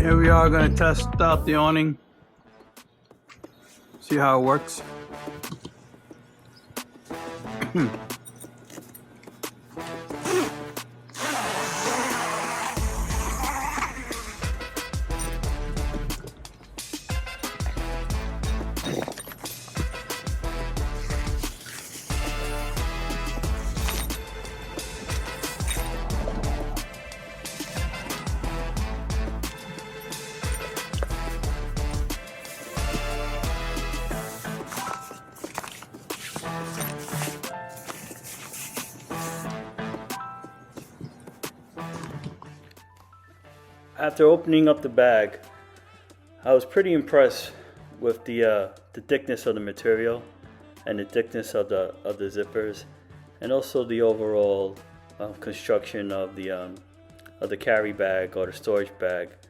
Here we are going to test out the awning, see how it works. After opening up the bag, I was pretty impressed with the thickness of the material and the thickness of the zippers, and also the overall construction of the carry bag or the storage bag.